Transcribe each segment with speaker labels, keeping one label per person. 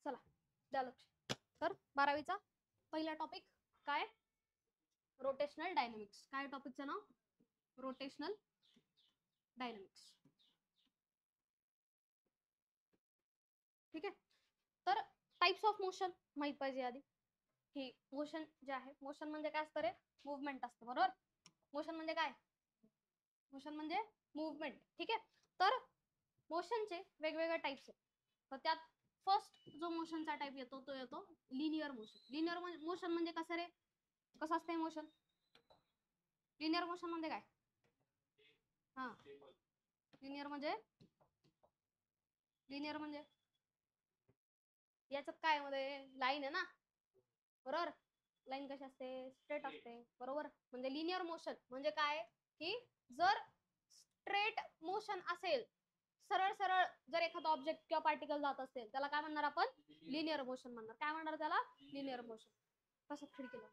Speaker 1: चला द्या लक्ष. तर 12वीचा पहिला टॉपिक काय? Rotational dynamics. काय टॉपिकचं नाव? Rotational dynamics. ठीक आहे. तर टाइप्स ऑफ मोशन माहित पाहिजे आधी, की मोशन जे आहे, मोशन म्हणजे काय असतं रे? मुवमेंट असतं, बरोबर? मोशन म्हणजे काय? मोशन म्हणजे मुवमेंट. ठीक आहे. तर मोशनचे वेगवेगळे टाइप्स आहेत. तर त्यात फर्स्ट जो मोशनचा टाइप येतो तो येतो लिनियर मोशन. लिनियर मोशन म्हणजे कसं रे? कसं असते मोशन? लिनियर मोशन म्हणजे काय? हा, लिनियर म्हणजे याच्यात काय मध्ये लाईन आहे ना, बरोबर? लाईन कशी असते? स्ट्रेट असते, बरोबर? म्हणजे लिनियर मोशन म्हणजे काय? की जर स्ट्रेट मोशन असेल, सरळ सरळ जर एखादा ऑब्जेक्ट किंवा पार्टिकल जात असेल, त्याला काय म्हणणार आपण? लिनियर मोशन म्हणणार. काय म्हणणार त्याला? Linear motion. कसं खिडकीला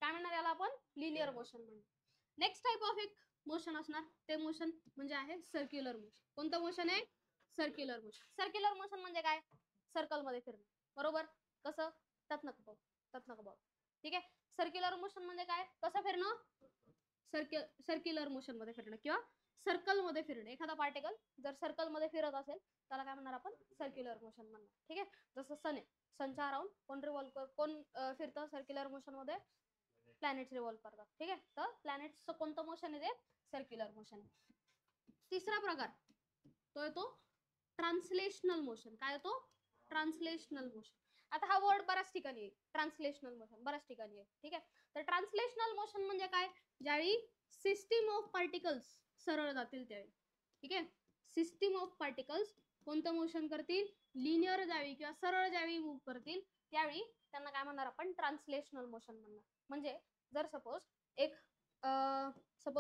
Speaker 1: काय म्हणणार याला आपण? लिनियर मोशन म्हणणार. नेक्स्ट टाइप ऑफ एक मोशन असणार, ते मोशन म्हणजे आहे सर्क्युलर मोशन. कोणतं मोशन आहे? Circular motion. सर्क्युलर मोशन म्हणजे काय? सर्कल मध्ये फिरणं, बरोबर? कसं? त्यात नको बघ. ठीक आहे. सर्क्युलर मोशन म्हणजे काय? कसं फिरणं? सर्क्युलर मोशन मध्ये फिरणं किंवा सर्कल मध्ये फिरणं. एखादा पार्टिकल जर सर्कल मध्ये फिरत असेल त्याला काय म्हणणार आपण? सर्क्युलर मोशन म्हणणार. ठीक आहे. जसं सन आहे, सनच्या अराउंड कोण फिरतं सर्क्युलर मोशन मध्ये? प्लॅनेट्स रिव्हॉल्व करतात. ठीक आहे. तर प्लॅनेट्सचं कोणतं मोशन आहे? Circular motion. तिसरा प्रकार तो येतो ट्रान्सलेशनल मोशन. काय येतो? Translational motion. आता हा वर्ड बऱ्याच ठिकाणी आहे, ट्रान्सलेशनल मोशन बऱ्याच ठिकाणी आहे. ठीक आहे. तर ट्रान्सलेशनल मोशन म्हणजे काय? ज्यावेळी सिस्टीम ऑफ पार्टिकल्स सरळ जातील त्यावेळी. ठीक आहे. सिस्टीम ऑफ पार्टिकल्स कोणतं मोशन करतील? लिनियर ज्यावेळी किंवा सरळ ज्यावेळी मूव्ह करतील त्यावेळी त्यांना काय म्हणणार आपण? ट्रान्सलेशनल मोशन म्हणणार. म्हणजे जर सपोज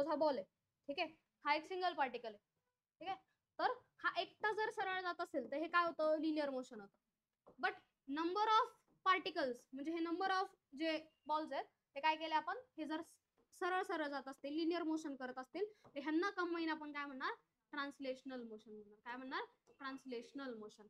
Speaker 1: हा बॉल आहे, ठीक आहे, हा एक सिंगल पार्टिकल आहे, ठीक आहे, तर हा एकटा जर सरळ जात असेल तर हे काय होतं? लिनियर मोशन होतं. बट नंबर ऑफ पार्टिकल्स म्हणजे हे नंबर ऑफ जे बॉल्स आहेत ते काय केले आपण? हे जर सरळ सरळ जात असतील, लिनियर मोशन करत असतील, तर ह्यांना कंबाईन आपण काय म्हणणार? ट्रान्सलेशनल मोशन म्हणणार. काय म्हणणार? Translational motion.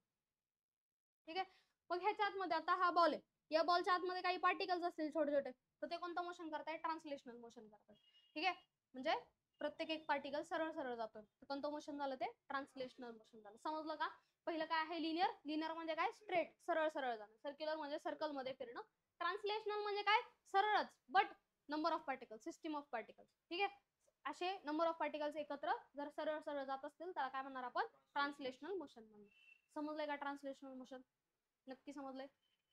Speaker 1: ठीक आहे. मग ह्याच्या आतमध्ये आता हा बॉल आहे, या बॉलच्या आतमध्ये काही पार्टिकल्स असतील छोटे छोटे, तर ते कोणतं मोशन करताय? ट्रान्सलेशनल मोशन करतात. ठीक आहे. म्हणजे प्रत्येक एक पार्टिकल सरळ सरळ जातोय, कोणतं मोशन झालं? ते ट्रान्सलेशनल मोशन झालं. समजलं का? पहिलं काय आहे? लिनियर. लिनियर म्हणजे काय? स्ट्रेट, सरळ सरळ जाणं. सर्क्युलर म्हणजे सर्कल मध्ये फिरणं. ट्रान्सलेशनल म्हणजे काय? सरळच, but number of particle, system of particles. ठीक आहे. असे नंबर ऑफ पार्टिकल्स एकत्र जर सरळ सरळ जात असतील त्याला काय म्हणणार आपण? ट्रान्सलेशनल मोशन म्हणणार. समजलंय का ट्रान्सलेशनल मोशन? नक्की समजलंय.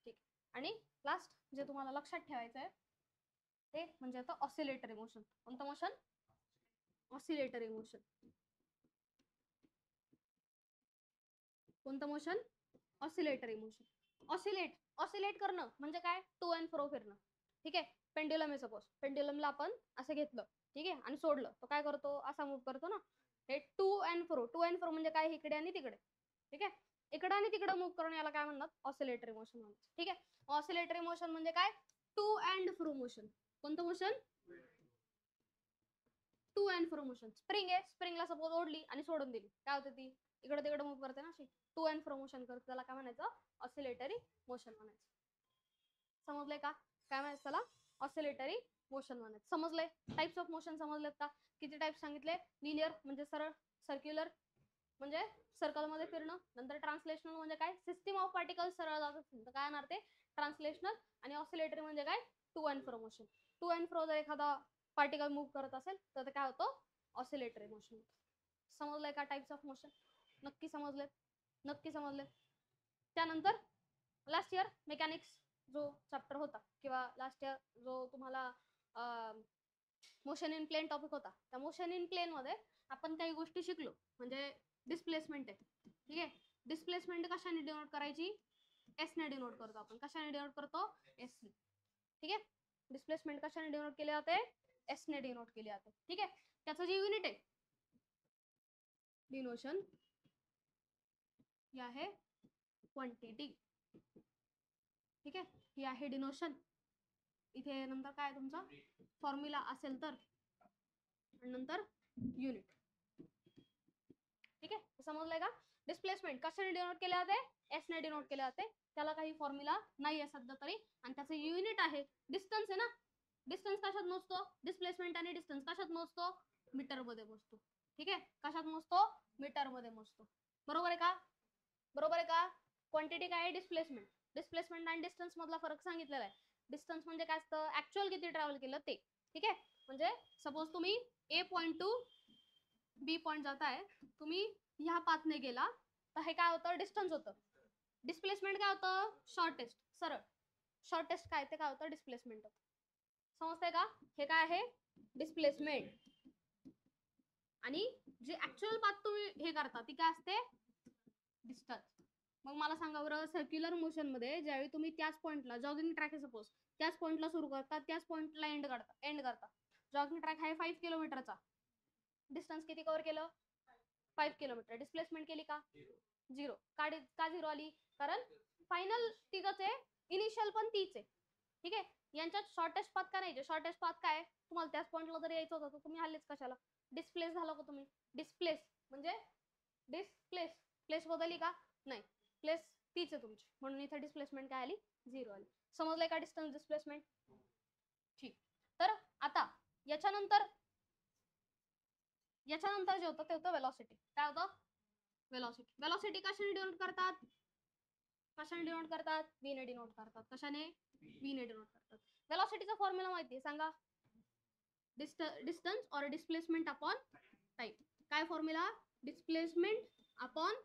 Speaker 1: ठीक. आणि लास्ट जे तुम्हाला लक्षात ठेवायचं आहे ते म्हणजे आता ऑसिलेटरी मोशन. कोणतं मोशन? Oscillatory motion. कोणतं मोशन? Oscillatory motion. ऑसिलेट करणं म्हणजे काय? टू अँड फ्रो फिरणं. ठीक आहे. पेंड्युलम आहे सपोज, पेंड्युलमला आपण असं घेतलं, ठीक आहे, आणि सोडलं, तो काय करतो? असा मूव्ह करतो ना. हे टू अँड फ्रो म्हणजे काय? इकडे आणि तिकडे. ठीक आहे. इकडे आणि तिकडे मूव्ह करून याला काय म्हणतात? ऑसिलेटरी मोशन म्हणतात. ठीक आहे. ऑसिलेटरी मोशन म्हणजे काय? To and fro motion. कोणतं motion? To and fro motion. Spring आहे, स्प्रिंगला सपोज ओढली आणि सोडून दिली, काय होते? ती इकडे तिकडे मूव्ह करते ना अशी. टू अँड फ्रो मोशन करते, त्याला काय म्हणायचं? ऑसिलेटरी मोशन म्हणायचं. समजलंय का? काय म्हणायचं त्याला? ऑसिलेटरी मोशन म्हणायचं. समजलंय? टाइप्स ऑफ मोशन समजलेत का? किती टाइप सांगितले? लिनियर म्हणजे सरळ, सर्क्युलर म्हणजे सर्कल मध्ये फिरणं, नंतर ट्रान्सलेशनल म्हणजे काय? सिस्टीम ऑफ पार्टिकल्स सरळ जात असतील तर काय येणार? ते ट्रान्सलेशनल. आणि ऑसिलेटरी म्हणजे काय? To and fro motion. To and fro जर एखादा पार्टिकल मूव्ह करत असेल तर ते काय होतं? Oscillatory motion. समजलंय का टाइप्स ऑफ मोशन? नक्की समजलेत? नक्की समजले. त्यानंतर लास्ट इयर मेकॅनिक्स जो चॅप्टर होता किंवा लास्ट इयर जो तुम्हाला मोशन इन प्लेन टॉपिक होता, त्या मोशन इन प्लेन मध्ये आपण काही गोष्टी शिकलो. म्हणजे डिस्प्लेसमेंट आहे, ठीक आहे. डिस्प्लेसमेंट कशाने डिनोट करायची? एस ने डिनोट करतो आपण. कशाने डिनोट करतो? एस ने. ठीक आहे. डिस्प्लेसमेंट कशाने डिनोट केले जाते? एस ने डिनोट केले जाते. ठीक आहे. त्याचं जे युनिट आहे डिनोशन हे आहे क्वांटिटी. ठीक आहे. ही आहे डिनोशन. इथे नंतर काय तुमचा फॉर्म्युला असेल तर नंतर युनिट. ठीक आहे. समजलंय का? डिस्प्लेसमेंट कशाने डिनोट केले जाते? एस ने डिनोट केले जाते. त्याला काही फॉर्म्युला नाही आहे सध्या तरी, आणि त्याचं युनिट आहे डिस्टन्स आहे ना. डिस्टन्स कशात मोजतो? डिस्प्लेसमेंट आणि डिस्टन्स कशात मोजतो? मीटर मध्ये मोजतो. ठीक आहे, कशात मोजतो? मीटर मध्ये मोजतो. बरोबर आहे का? बरोबर आहे का? क्वांटिटी काय आहे? डिस्प्लेसमेंट. डिस्प्लेसमेंट आणि डिस्टन्स मधला फरक सांगितलेला आहे. डिस्टन्स म्हणजे काय असतं? ऍक्च्युअल किती ट्रॅव्हल केलं ते. ठीक आहे, म्हणजे सपोज तुम्ही ए पॉइंट टू बी पॉइंट जाताय, तुम्ही ह्या पाथने गेला तर हे काय होतं? डिस्टन्स होतं. डिस्प्लेसमेंट काय होतं? शॉर्टेस्ट, सरळ शॉर्टेस्ट काय ते काय होतं? डिस्प्लेसमेंट होतं. समजतंय का? हे काय आहे? डिस्प्लेसमेंट. आणि जे ऍक्च्युअल पाथ तुम्ही हे करता ती काय असते? डिस्टन्स. मग मला सांगा बरं, सर्क्युलर मोशन मध्ये ज्यावेळी तुम्ही त्याच पॉइंटला, जॉगिंग ट्रॅक आहे सपोज, त्याच पॉइंटला सुरू करता, त्याच पॉइंटला एंड करता. जॉगिंग ट्रॅक आहे 5 किलोमीटरचा. डिस्टन्स किती कव्हर केलं? 5 किलोमीटर. डिस्प्लेसमेंट केली का? 0. का 0 आली? कारण फायनल तिघच आहे, इनिशियल पण तीच आहे. ठीक आहे, यांच्यात शॉर्टेस्ट पाथ का नाही? शॉर्टेस्ट पाथ काय? तुम्हाला त्याच पॉइंटला जर यायचं होतं तर तुम्ही आलेच कशाला? डिस्प्लेस झाला का तुम्ही? डिस्प्लेस म्हणजे डिस्प्लेस, प्लेस बदलली का? नाही, प्लेस तीच आहे तुमची, म्हणून इथे डिस्प्लेसमेंट काय आली? 0 आली. समजलंय का डिस्टन्स डिस्प्लेसमेंट? ठीक. तर आता याच्यानंतर जे होतं ते होतं वेलॉसिटी. काय होतं? वेलॉसिटी. वेलॉसिटी कशाने डिनोट करतात? कशाने डिनोट करतात? v ने डिनोट करतात. कशाने? v ने डिनोट करतात. वेलॉसिटीचा फॉर्म्युला माहिती आहे? सांगा. डिस्टन्स और डिस्प्लेसमेंट अपॉन टाइम. काय फॉर्म्युला? Displacement upon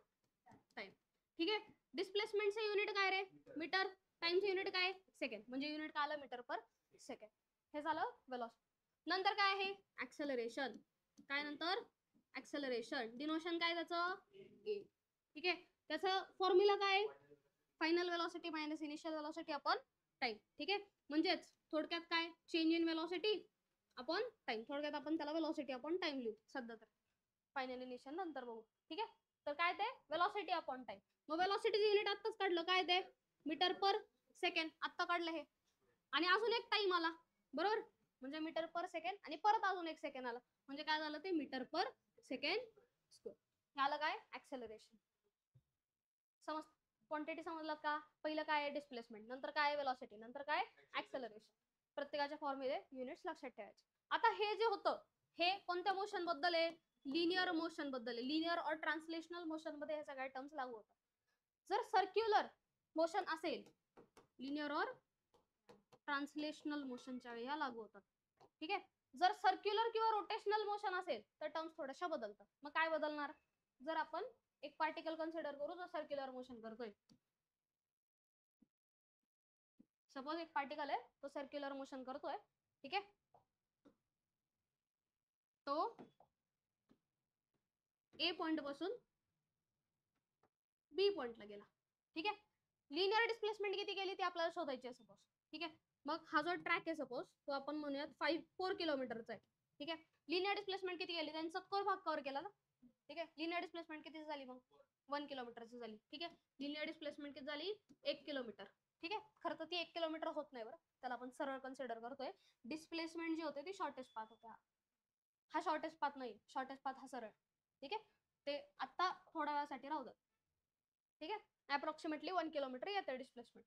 Speaker 1: time. ठीक आहे, डिस्प्लेसमेंटचे युनिट काय रे? मीटर. टाइमचे युनिट काय? सेकंड. म्हणजे युनिट काय आलं? मीटर पर सेकंड. हे झालं वेलॉसिटी. नंतर काय आहे? ऍक्सेलरेशन. काय नंतर? ऍक्सेलरेशन. डिनोशन काय त्याचं? ए. ठीक आहे, त्याचं फॉर्म्युला काय? Final velocity minus initial velocity upon time. ठीक आहे, म्हणजेच थोडक्यात काय? Change in velocity upon time. थोडक्यात आपण त्याला वेलॉसिटी अपॉन टाइम लिहू सध्या तर. फायनल इनिशियल नंतर बघू. ठीक आहे, तर काय ते? Velocity upon time. मग वेलॉसिटीचं युनिट आत्ताच काढलं. काय ते? मीटर पर सेकंड. आत्ता काढलं हे. आणि अजून एक टाइम आला, बरोबर? म्हणजे मीटर पर सेकंड आणि परत अजून एक सेकंड आला, म्हणजे काय झालं? ते मीटर पर सेकंड स्क्वेअर. हे आलं काय? ऍक्सेलरेशन. समज क्वांटिटी समजलात का? पहिलं काय आहे? डिस्प्लेसमेंट. नंतर काय? वेलॉसिटी. नंतर काय? ऍक्सेलरेशन. प्रत्येकाच्या फॉर्ममध्ये युनिट्स लक्षात ठेवायचे. आता हे जे होतं हे कोणत्या मोशन बद्दल आहे? लिनियर मोशन बद्दल आहे. लिनियर और ट्रान्सलेशनल मोशन मध्ये हे सगळ्या टर्म्स लागू होतात. जर सर्क्युलर मोशन असेल, लिनियर और ट्रान्सलेशनल मोशनच्या वेळी या लागू होतात. ठीक आहे, जर सर्क्युलर किंवा रोटेशनल मोशन असेल तर टर्म्स थोड्याशा बदलतात. मग काय बदलणार? जर आपण एक पार्टिकल कन्सिडर करू जो सर्क्युलर मोशन करतोय. सपोज एक पार्टिकल आहे, तो सर्क्युलर मोशन करतोय. ठीक आहे, तो ए पॉइंट पासून बी पॉइंटला गेला. ठीक आहे, लिनियर डिस्प्लेसमेंट किती केली ती आपल्याला शोधायची आहे सपोज. ठीक आहे, मग हा जो ट्रॅक आहे सपोज तो आपण म्हणूयात 4 किलोमीटरचा आहे. ठीक आहे, लिनियर डिस्प्लेसमेंट किती केली? त्यांचा स्क्वेअर भाग कव्हर केला ना. ठीक आहे, लिनियर डिस्प्लेसमेंट किती झाली? मग 1 किलोमीटरची झाली. ठीक आहे, लिनियर डिस्प्लेसमेंट किती झाली? 1 किलोमीटर. ठीक आहे, खरं तर ती 1 किलोमीटर होत नाही बरं, त्याला आपण सरळ कन्सिडर करतोय. डिस्प्लेसमेंट जी होते ती शॉर्टेस्ट पाथ होता. हा शॉर्टेस्ट पाथ नाही, शॉर्टेस्ट पाथ हा सरळ. ठीक आहे, ते आता थोड्या वेळासाठी राहू द्या. ठीक आहे, अप्रॉक्सिमेटली 1 किलोमीटर येते डिस्प्लेसमेंट.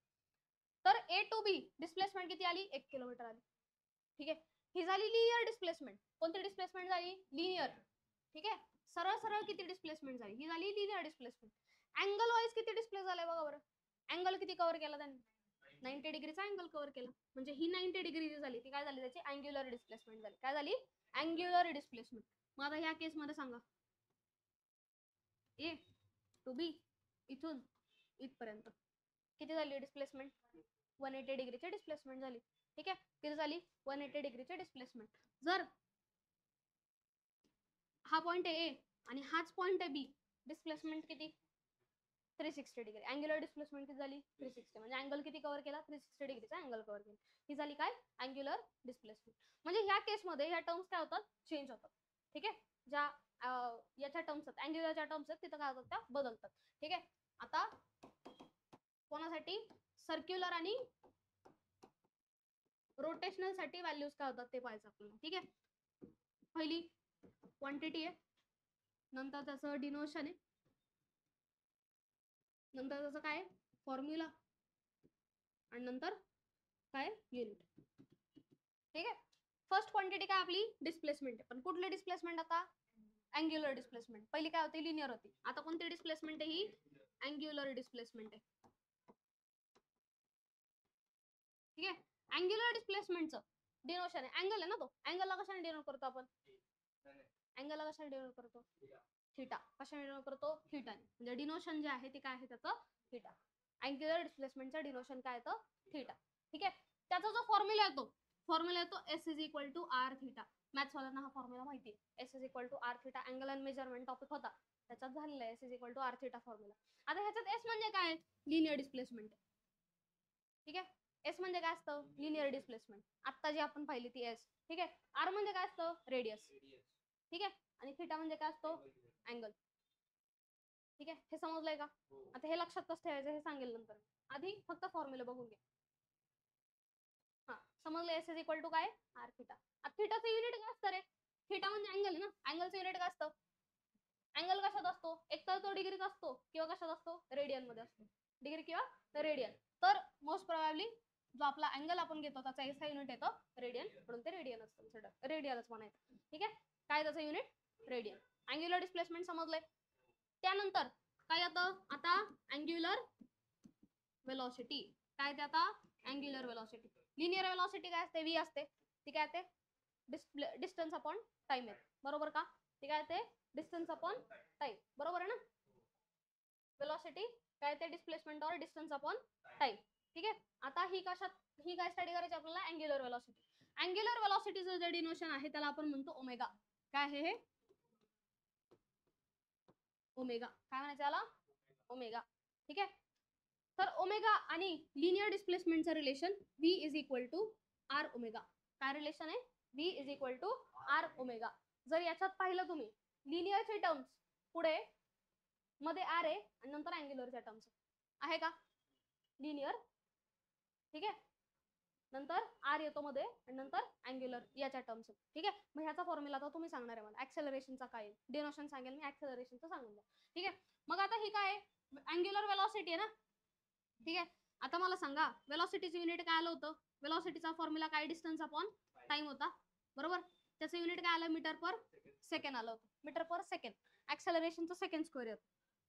Speaker 1: तर ए टू बी डिस्प्लेसमेंट किती आली? 1 किलोमीटर आली. ठीक आहे, ही झाली लिनियर डिस्प्लेसमेंट. कोणती डिस्प्लेसमेंट झाली? लिनियर. ठीक आहे, सरळ सरळ किती डिस्प्लेसमेंट झाली? ही झाली लिनियर डिस्प्लेसमेंट. अँगल वाईज किती डिस्प्लेस झालंय बघा बरं. अँगल किती कव्हर केला त्यांनी? 90 डिग्रीचा अँगल कव्हर केला. म्हणजे ही 90 डिग्री जी झाली ती काय झाली? त्याची अँग्युलर डिस्प्लेसमेंट झाली. काय झाली? Angular displacement. मग आता ह्या केस मध्ये सांगा, ए टू बी इथून इथपर्यंत किती झाली डिस्प्लेसमेंट? 180 डिग्रीची डिस्प्लेसमेंट झाली. ठीक आहे, किती झाली? 180 डिग्रीची डिस्प्लेसमेंट. जर हा पॉइंट आहे ए आणि हाच पॉइंट आहे बी, डिस्प्लेसमेंट किती? 360 डिग्री. अँग्युलर डिस्प्लेसमेंट किती झाली? 360. म्हणजे अँगल किती कव्हर केला? 360 डिग्रीचा अँगल कव्हर केला. ही झाली काय? Angular displacement. म्हणजे ह्या केस मध्ये ह्या टर्म्स काय होतात? चेंज होतात. ठीक आहे, ज्या याच्या टर्म्स आहेत, अँग्युलरच्या टर्म्स आहेत, तिथं काय होतात? त्या बदलतात. ठीक आहे, आता कोणासाठी? सर्क्युलर आणि रोटेशनल साठी व्हॅल्यूज काय होतात ते पाहायचं आपल्याला. ठीक आहे, पहिली क्वांटिटी आहे, नंतर त्याचं डिनोशन आहे, नंतर त्याचं काय फॉर्म्युला आणि नंतर काय युनिट. ठीक आहे. फर्स्ट क्वांटिटी काय आपली डिस्प्लेसमेंट आहे. पण कुठली डिस्प्लेसमेंट आता अँग्युलर डिस्प्लेसमेंट. पहिली काय होती लिनियर होती. आता कोणती डिस्प्लेसमेंट आहे ही अँग्युलर डिस्प्लेसमेंट आहे. ठीक आहे. अँग्युलर डिस्प्लेसमेंटचं डिनोशन आहे अँगल आहे ना तो. अँगलला कशाने डिनोट करतो आपण अँगलला कशाने डिनोट करतो थीटा. कशाने डिनोट करतो थीटाने. म्हणजे डिनोशन जे आहे ते काय आहे त्याचं थीटा. अँग्युलर डिस्प्लेसमेंटचं डिनोशन काय येतं थीटा. ठीक आहे. त्याचा जो फॉर्म्युला येतो S is equal to R theta. Maths वाल्यांना हा फॉर्म्युला माहिती आहे. S is equal to R theta angle and measurement topic होता त्याच्यात झालेला आहे. S is equal to R theta formula. आता ह्याच्यात एस म्हणजे काय लिनियर डिस्प्लेसमेंट. ठीक आहे. एस म्हणजे काय असतं लिनियर डिस्प्लेसमेंट. आता जी आपण पाहिली ती एस. ठीक आहे. आर म्हणजे काय असतं रेडियस. ठीक आहे. आणि थीटा म्हणजे काय असतो अँगल. ठीक आहे. हे समजलंय का. आता हे लक्षात कसं ठेवायचं हे सांगेल नंतर. आधी फक्त फॉर्म्युला बघून घ्या. हा समजलं. एस इज इक्वल टू काय आर थीटा. थीटाचं युनिट काय असतं रे थीटा म्हणजे अँगल आहे ना. अँगलचं युनिट काय असतं अँगल कशात असतो एक तर तो डिग्रीत असतो किंवा कशात असतो रेडियन मध्ये असतो. डिग्री किंवा रेडियन. तर मोस्ट प्रोबॅबली जो आपला अँगल आपण घेतो त्याचा एसआय युनिट येतो रेडियन म्हणून ते रेडियनच कन्सिडर रेडियनच म्हणायचं. ठीक आहे. काय त्याचं युनिट रेडियन. अँग्युलर डिस्प्लेसमेंट समजलंय. त्यानंतर काय येतं आता अँग्युलर वेलॉसिटी. काय ते आता अँग्युलर वेलॉसिटी. लिनियर वेलॉसिटी काय असते व्ही असते. ती काय ते डिस्टन्स अपॉन टाइम आहे. बरोबर का. ती काय ते डिस्टन्स अपॉन टाइम. बरोबर आहे ना. वेलॉसिटी काय ते डिस्प्लेसमेंट और डिस्टन्स अपॉन टाइम. ठीक आहे. आता ही काय स्टडी करायची आपल्याला अँग्युलर वेलॉसिटी. अँग्युलर वेलॉसिटीचं जे डिनोशन आहे त्याला आपण म्हणतो ओमेगा. काय आहे हे ओमेगा. काय म्हणायचं याला ओमेगा. ठीक आहे. तर ओमेगा आणि लिनियर डिस्प्लेसमेंटचं relation V is equal to R omega. काय रिलेशन आहे V is equal to R omega. जर याच्यात पाहिलं तुम्ही लिनियरचे टर्म्स पुढे मध्ये आर आहे आणि नंतर अँग्युलरच्या टर्म्स आहे का लिनियर. ठीक आहे. नंतर आर येतो मध्ये आणि नंतर अँग्युलर याच्या टर्म्स. ठीक आहे. मग ह्याचा फॉर्म्युला आता तुम्ही सांगणार आहे मला. ऍक्सेलरेशनचा काय डिनोशन सांगेल मी ऍक्सेलरेशनचं सांगून द्या. ठीक आहे. मग आता ही काय अँग्युलर वेलॉसिटी आहे ना. ठीक आहे. आता मला सांगा वेलॉसिटीचं युनिट काय आलं होतं. वेलॉसिटीचा फॉर्म्युला काय डिस्टन्स अपॉन टाइम होता. बरोबर. त्याचं युनिट काय आलं मीटर पर सेकंड आलं होतं. मीटर पर सेकंड. ऍक्सेलरेशनचं सेकंड स्क्वेअर येतं.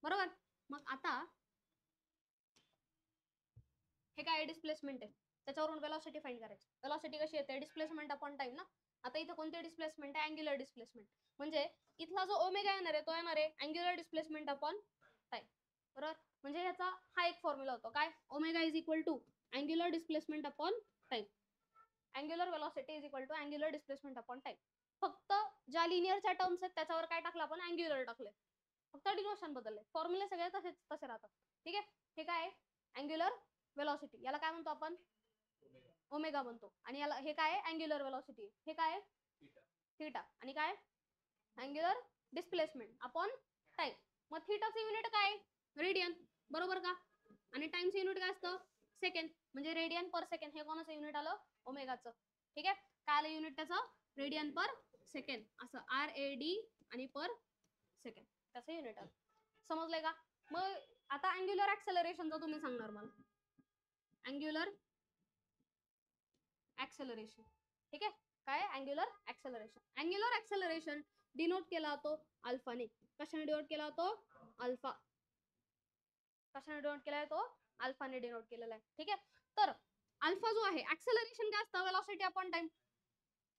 Speaker 1: बरोबर. मग आता हे काय डिस्प्लेसमेंट आहे त्याच्यावरून वेलॉसिटी फाइंड करायची. वेलॉसिटी कशी येते डिस्प्लेसमेंट अपॉन टाइम ना. आता इथे कोणते डिस्प्लेसमेंट आहे अँग्युलर डिस्प्लेसमेंट. म्हणजे इथला जो ओमेगा येणार आहे तो येणार आहे अँग्युलर डिस्प्लेसमेंट अपॉन टाइम. बरोबर. म्हणजे याचा हा एक फॉर्म्युला होतो काय omega is equal to angular displacement upon time. Angular velocity is equal to angular displacement upon time. फक्त ज्या लिनियरच्या टर्म्स आहेत त्याच्यावर काय टाकलं आपण अँग्युलर टाकले. फक्त डिनोशन बदलले. फॉर्म्युले सगळे तसे राहतात. ठीक आहे. हे काय अँग्युलर वेलॉसिटी. याला काय म्हणतो आपण ओमेगा म्हणतो. आणि याला हे काय अँग्युलर वेलॉसिटी. हे काय थीटा. आणि काय अँग्युलर डिस्प्लेसमेंट अपॉन टाइम. मग थीटाचं युनिट काय रेडियन. बरोबर का. आणि टाइमचं युनिट काय असतं सेकंड. म्हणजे रेडियन पर सेकंड. हे कोणाचं युनिट आलं ओमेगाचं. ठीक आहे. काय आलं युनिट त्याचं रेडियन पर सेकंड. असं आर ए डी आणि पर सेकंड त्याचं युनिट आलं. समजलंय का. मग आता अँग्युलर ऍक्सेलरेशनचं तुम्ही सांगणार मला. Angular acceleration. ठीक आहे. काय angular acceleration. Angular acceleration denote केला जातो अल्फाने. कशाने डिनोट केला जातो अल्फा. कशाने डिनोट केलाय तो अल्फाने डिनोट केलेला आहे. ठीक आहे. तर अल्फा जो आहे ऍक्सेलरेशन काय असतं वेलॉसिटी अपॉन टाइम.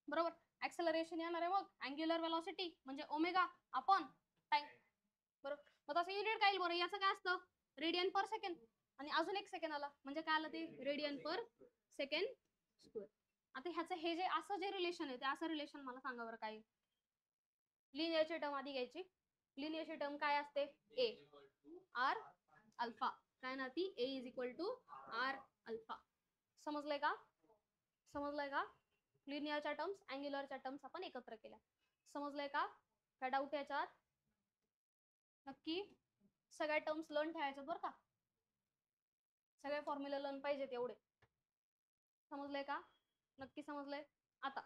Speaker 1: बरोबर. ऍक्सेलरेशन येणार आहे मग अँग्युलर वेलॉसिटी म्हणजे ओमेगा अपॉन टाइम. बरोबर. मग तसं युनिट काय बरं याचं काय असतं रेडियन पर सेकंड. आणि अजून एक सेकंड आला म्हणजे काय आलं ते रेडियन पर सेकंड स्क्वेअर. आता ह्याचं हे जे असं जे रिलेशन आहे ते असं रिलेशन मला सांगा बरं काय. लिनियरची टर्म आधी घ्यायची. लिनियरची टर्म काय असते ए आर अल्फा. काय ना ती A is equal to R alpha. समजलंय का. समजलंय का. लिनियरच्या टर्म्स अँग्युलरच्या टर्म्स आपण एकत्र केल्या. समजलंय का. काय डाऊट याच्यात नक्की सगळ्या टर्म्स लर्न ठेवायचं बरं का. सगळे फॉर्म्युला लर्न पाहिजेत एवढे. समजलंय का नक्की समजलंय. आता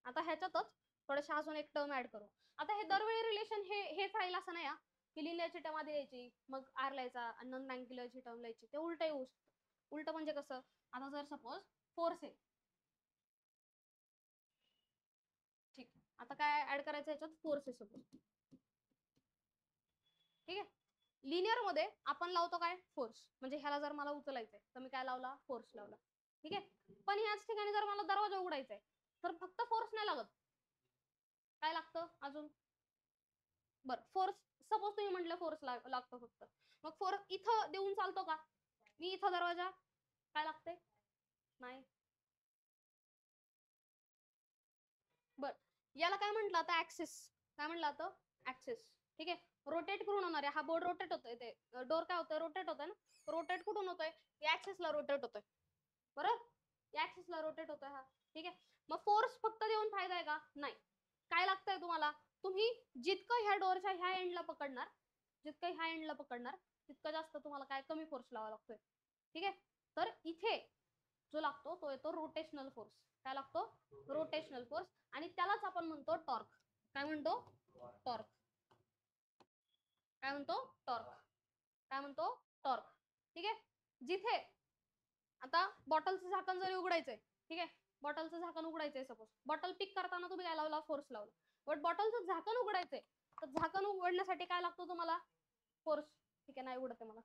Speaker 1: आता ह्याच्यातच थोडेसे अजून एक टर्म ऍड करू. आता हे दरवेळी रिलेशन हेच राहील असं नाही. की लिनियरची टर्म आधी लिहायची, मग आर लिहायचा आणि नॉन अँग्युलरची टर्म लिहायची. ते उलट येऊ शकतं. उलट म्हणजे कसं, आता जर सपोज फोर्स आहे, ठीक, आता काय ऍड करायचं याच्यात, फोर्स आहे सपोज, ठीक आहे. लिनियर मध्ये आपण लावतो काय, फोर्स. म्हणजे ह्याला जर मला उचलायचंय तर मी काय लावला, फोर्स लावला, ठीक आहे. पण ह्याच ठिकाणी जर मला दरवाजा उघडायचा आहे तर फक्त फोर्स नाही लागत, काय लागतं अजून, बर फोर्स सपोज तुम्ही म्हटलं फोर्स लागतो फक्त, मग फोर्स इथं देऊन चालतो का, मी इथं दरवाजा, काय लागते, नाही. बर याला काय म्हटलं आता, ऍक्सिस, काय म्हटलं आता, ऍक्सिस, ठीक आहे. रोटेट करून होणार आहे, हा बोर्ड रोटेट होतोय, ते डोर काय होतंय, रोटेट होतंय ना, रोटेट कुठून होतोय, या ऍक्सिसला रोटेट होतोय, बरोबर, या ऍक्सिसला रोटेट होतोय हा, ठीक आहे. मग फोर्स फक्त देऊन फायदा आहे का, नाही. काय लागतंय तुम्हाला, तुम्ही जितकं ह्या डोरच्या ह्या एंडला पकडणार, जितकं ह्या एंडला पकडणार तितकं जास्त तुम्हाला काय कमी फोर्स लावा लागतोय, ठीक आहे. तर इथे जो लागतो तो येतो रोटेशनल फोर्स, काय लागतो, रोटेशनल फोर्स, आणि त्यालाच आपण म्हणतो टॉर्क. काय म्हणतो, टॉर्क, काय म्हणतो, टॉर्क, काय म्हणतो, टॉर्क, ठीक आहे. जिथे आता बॉटलचं झाकण जरी उघडायचंय, ठीक आहे, बॉटलचं झाकण उघडायचंय, सपोज बॉटल पिक करताना तुम्ही काय लावला, फोर्स लावला, बट बॉटलचं झाकण उघडायचंय तर झाकण उघडण्यासाठी काय लागतो तुम्हाला, फोर्स, ठीक आहे, नाही उघडत आहे मला,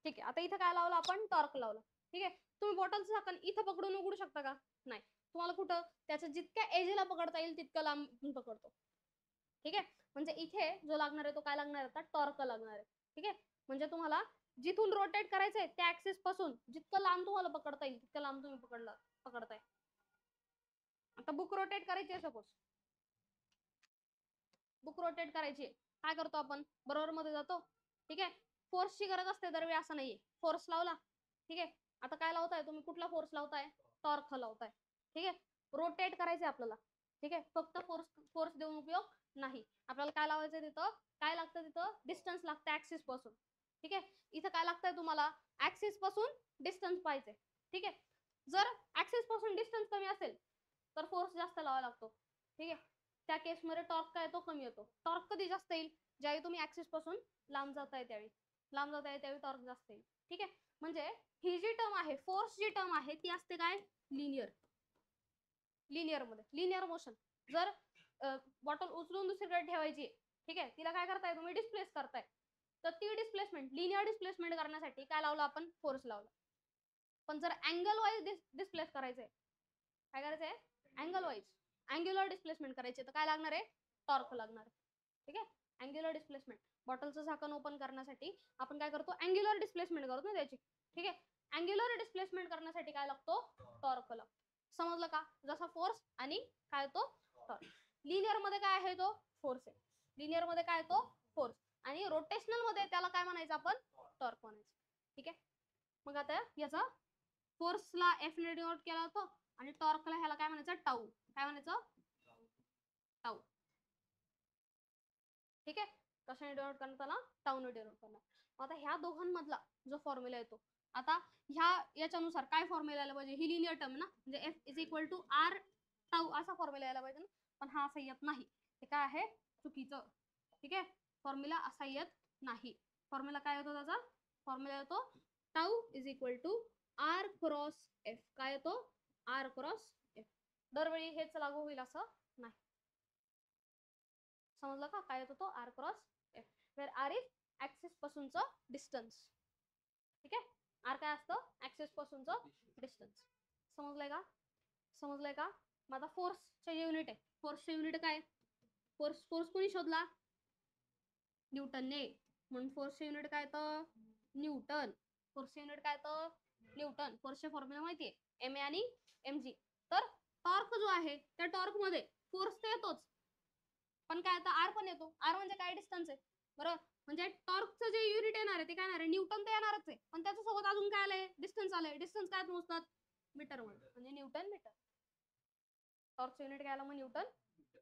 Speaker 1: ठीक आहे. आता इथं काय लावलं आपण, टॉर्क लावलं, ठीक आहे. तुम्ही बॉटलचं झाकण इथं पकडून उघडू शकता का, नाही. तुम्हाला कुठं, त्याच्या जितक्या एजला पकडता येईल तितकं लांब पकडतो, ठीक आहे. म्हणजे इथे जो लागणार आहे तो काय लागणार आहे, टॉर्क लागणार आहे, ठीक आहे. म्हणजे तुम्हाला जिथून रोटेट करायचंय त्या ऍक्सिस पासून जितकं लांब तुम्हाला पकडता येईल तितकं लांब तुम्ही पकडताय. आता बुक रोटेट करायची आहे, सपोज बुक रोटेट करायची, काय करतो आपण, बरोबर मध्ये जातो, ठीक आहे. फोर्सची गरज असते दरवेळी, असं नाहीये, फोर्स लावला, ठीक आहे. आता काय लावताय तुम्ही, कुठला फोर्स लावताय, टॉर्क लावताय, ठीक आहे. रोटेट करायचंय आपल्याला, ठीक आहे. फक्त फोर्स फोर्स देऊन उपयोग नाही, आपल्याला काय लावायचं तिथं, काय लागतं तिथं, डिस्टन्स लागतं ऍक्सिस पासून, ठीक आहे. इथं काय लागतंय तुम्हाला, ऍक्सिस पासून डिस्टन्स पाहिजे, ठीक आहे. जर ऍक्सिस पासून डिस्टन्स कमी असेल तर फोर्स जास्त लावावा लागतो, ठीक आहे. त्या केसमध्ये टॉर्क काय येतो, कमी येतो. टॉर्क कधी जास्त येईल, ज्यावेळी तुम्ही ऍक्सिस पासून लांब जाताय त्यावेळी, लांब जाताय त्यावेळी टॉर्क जास्त येईल, ठीक आहे. म्हणजे ही जी टर्म आहे, फोर्स जी टर्म आहे ती असते काय, लिनियर, लिनियर मध्ये, लिनियर मोशन. जर बॉटल उचलून दुसरीकडे ठेवायची, ठीक आहे, तिला काय करताय तुम्ही, डिस्प्लेस करताय, तर ती डिस्प्लेसमेंट, लिनियर डिस्प्लेसमेंट करण्यासाठी काय लावलं आपण, फोर्स लावला. पण जर अँगल वाईज डिस्प्लेस करायचंय, काय करायचंय, अँगल वाईज अँग्युलर डिस्प्लेसमेंट करायचे तर काय लागणार आहे, टॉर्क लागणार आहे, ठीक आहे. अँग्युलर डिस्प्लेसमेंट, बॉटलचं झाकण ओपन करण्यासाठी आपण काय करतो, अँग्युलर डिस्प्लेसमेंट करतो ना त्याची, ठीक आहे. अँग्युलर डिस्प्लेसमेंट करण्यासाठी काय लागतो, टॉर्क लागतो. समजलं का, जसा फोर्स आणि काय तो टॉर्क. लिनियर मध्ये काय आहे, तो फोर्स आहे, लिनियर मध्ये काय तो फोर्स, आणि रोटेशनल मध्ये त्याला काय म्हणायचं आपण, टॉर्क म्हणायचं, ठीक आहे. मग आता याचा फोर्सला एफ ने डिनोट केला होतो आणि टॉर्कला ह्याला काय म्हणायचं, टाऊ, काय म्हणायचं, टाऊ, ठीक आहे. कशाने डिनोट करण्यात आला, टाऊने डिनोट करणार. आता ह्या दोघांमधला जो फॉर्म्युला येतो, आता ह्या याच्यानुसार काय फॉर्म्युला यायला पाहिजे, ही लिनियर टर्म ना, म्हणजे F is equal to R tau असा फॉर्म्युला यायला पाहिजे ना, पण हा असं येत नाही, ते काय आहे, चुकीचं, ठीक आहे. फॉर्म्युला असा येत नाही. फॉर्म्युला काय येतो त्याचा, फॉर्म्युला येतो tau is equal to R cross F, काय येतो, आर क्रॉस एफ. दरवेळी हेच लागू होईल असं नाही, समजलं का, काय येतो तो, R cross F, where R is axis पासूनचं डिस्टन्स, ठीक आहे. आर काय असतं, ऍक्सिस पासूनचं डिस्टन्स, समजलंय का, समजलंय का. मग आता फोर्सचे युनिट आहे, फोर्सचे युनिट काय, फोर्स फोर्स कोणी शोधला, न्यूटनने, म्हणून फोर्सचे युनिट काय तर न्यूटन, फोर्सचे युनिट काय तर न्यूटन. फोर्सचे फॉर्म्युला माहितीये, एम ए आणि एम जी. तर टॉर्क जो आहे त्या टॉर्क मध्ये फोर्स तर येतोच, पण काय आता आर पण येतो, आर म्हणजे काय, डिस्टन्स आहे, बरोबर. म्हणजे टॉर्कचं जे युनिट येणार आहे ते काय येणार आहे, न्यूटन तर येणारच आहे, पण त्याच्यासोबत अजून काय आलंय, डिस्टन्स आलंय. डिस्टन्स काय मोजतात, मीटर मध्ये, म्हणजे न्यूटन मीटर. टॉर्कचं युनिट काय आलं मग, न्यूटन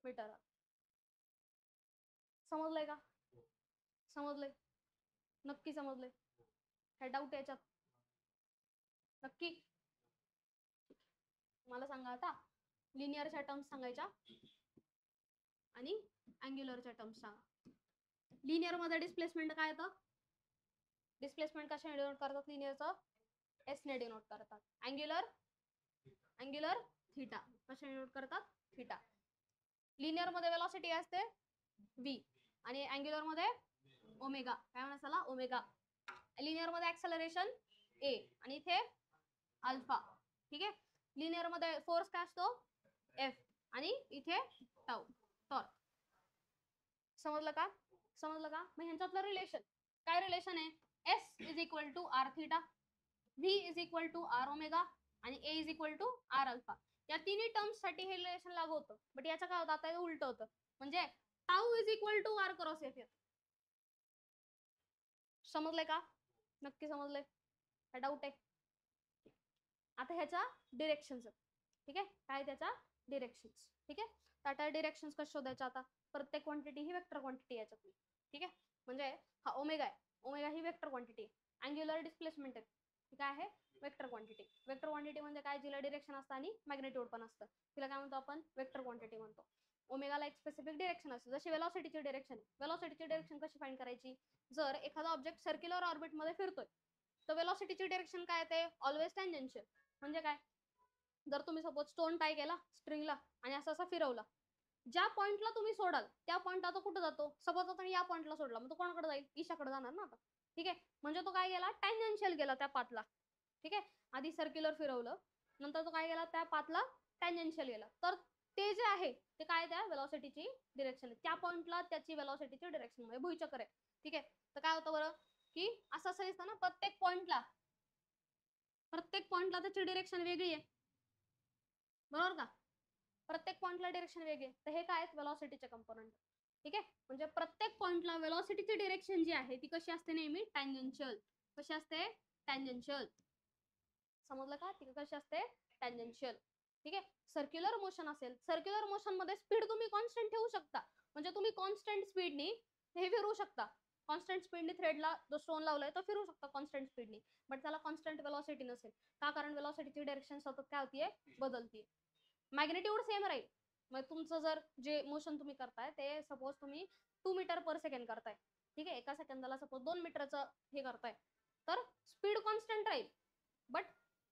Speaker 1: मीटर. समजलंय का, समजलंय, नक्की समजलंय, काय डाऊट याच्यात, नक्की. मला सांगा आता, लिनियरच्या टर्म्स सांगायच्या आणि अँग्युलरच्या टर्म्स सांगा. लिनियर मध्ये डिस्प्लेसमेंट काय येतं? डिस्प्लेसमेंट कशाने डिनोट करतात लिनियरचं? एस ने डिनोट करतात. अँग्युलर थीटा कशाने डिनोट करतात? थीटा. लिनियर मध्ये वेलोसिटी असते v आणि अँग्युलर मध्ये ओमेगा. काय म्हणतात त्याला? ओमेगा. लिनियर मध्ये ऍक्सेलरेशन a आणि इथे अल्फा. ठीक आहे. लिनियर मध्ये फोर्स काय असतो? f आणि इथे टाऊ. तर समजलं का? समजलं का? मग ह्यांच्यातलं रिलेशन काय रिलेशन आहे? s is equal to R theta, v is equal to R omega आणि a is equal to R alpha. या तिन्ही टर्म्स साठी हे रिलेशन लागू होतं. बट याचं काय होतं? आता हे उलट होतं. म्हणजे tau is equal to R cross F. समजलंय का? नक्की समजलंय? काय डाऊट आहे? आता ह्याच्या डिरेक्शन्स. ठीक आहे. काय त्याच्या डिरेक्शन्स. ठीक आहे. आता डिरेक्शन्स कसे शोधायचे? आता प्रत्येक क्वांटिटी ही वेक्टर क्वांटिटी याच्यातली. ठीक आहे. म्हणजे हा ओमेगा आहे. ओमेगा ही वेक्टर क्वांटिटी आहे. अँग्युलर डिस्प्लेसमेंट आहे. काय आहे? Vector quantity. वेक्टर क्वांटिटी म्हणजे काय? जिला डिरेक्शन असतं आणि मॅग्नेट्यूड पण असतं. तिला काय म्हणतो आपण? वेक्टर क्वांटिटी म्हणतो. ओमेगाला एक स्पेसिफिक डिरेक्शन असते. जशी वेलॉसिटीची डिरेक्शन. वेलॉसिटीची डिरेक्शन कशी फाइंड करायची? जर एखादा ऑब्जेक्ट सर्क्युलर ऑर्बिट मध्ये फिरतोय तर वेलॉसिटीची डिरेक्शन काय येते? Always tangential. म्हणजे काय? जर तुम्ही सपोज स्टोन टाय केला स्ट्रिंगला आणि असं असं फिरवला, ज्या पॉइंटला तुम्ही सोडाल त्या पॉइंटला तो कुठे जातो? सपोज आता या पॉइंटला सोडला, मग तो कोणाकडे जाईल? ईशाकडे जाणार ना आता. ठीक आहे. म्हणजे तो काय गेला? टँजेन्शियल गेला त्या पाथला. ठीक आहे. आधी सर्क्युलर फिरवलं, नंतर तो काय गेला? त्या पाथला टँजेन्शियल गेला. तर ते जे आहे ते काय? त्या वेलॉसिटीची डिरेक्शन. त्या पॉइंटला त्याची वेलॉसिटीची डिरेक्शन म्हणजे भुईचक्कर आहे. ठीक आहे. तर काय होतं बरं की असं असं दिसतं ना, प्रत्येक पॉइंटला त्याची डिरेक्शन वेगळी आहे. बरोबर का? प्रत्येक पॉइंटला डिरेक्शन वेगळी आहे. तर हे काय आहेत? वेलॉसिटीचे कंपोनंट. ठीक आहे. म्हणजे प्रत्येक पॉइंटला वेलॉसिटीची डिरेक्शन जी आहे ती कशी असते? नेहमी टँजेन्शियल. कशी असते? टँजेन्शियल. समजलं का? ती कशी असते? टँजेन्शियल. ठीक आहे. सर्क्युलर मोशन असेल, सर्क्युलर मोशन मध्ये स्पीड तुम्ही कॉन्स्टंट ठेवू शकता. म्हणजे तुम्ही कॉन्स्टंट स्पीडनी हे फिरू शकता. कॉन्स्टंट स्पीडनी थ्रेडला जो स्टोन लावलाय तो फिरू शकता कॉन्स्टंट स्पीडनी. बट त्याला कॉन्स्टंट वेलॉसिटी नसेल. का? कारण वेलॉसिटीची डायरेक्शन सतत काय होतीये? बदलतीये. मॅग्नेट्यूड सेम राहील. मग तुमचं जर जे मोशन तुम्ही करताय ते सपोज तुम्ही 2 मीटर पर सेकंड करताय. ठीक आहे. एका सेकंदाला सपोज 2 मीटरचं हे करताय, तर स्पीड कॉन्स्टंट राहील. बट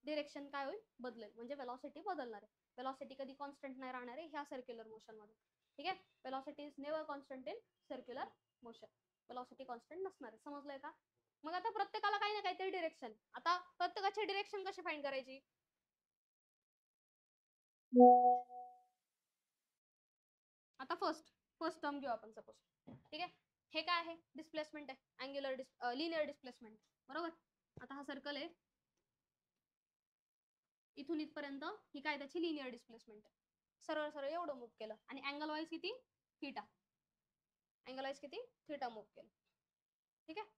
Speaker 1: डिरेक्शन काय होईल? बदलेल. म्हणजे वेलॉसिटी बदलणार आहे. वेलॉसिटी कधी कॉन्स्टंट नाही राहणार आहे ह्या सर्क्युलर मोशन मध्ये. ठीक आहे. Velocity is never constant in circular motion. Velocity constant नसणार आहे. समजलंय का? मग आता प्रत्येकाला काही ना काहीतरी डिरेक्शन. आता प्रत्येकाची डिरेक्शन कशी फाइंड करायची? आता फर्स्ट टर्म घेऊ आपण सपोज. ठीक आहे. हे काय आहे? डिस्प्लेसमेंट आहे. Linear displacement. बरोबर. आता हा सर्कल आहे, इथून इथपर्यंत ही काय? त्याची लिनियर डिस्प्लेसमेंट आहे. सरळ सरळ एवढं मूव्ह केलं आणि अँगल वाईज किती? थीटा. अँगल वाईज किती? थीटा मूव्ह केलं. ठीक आहे.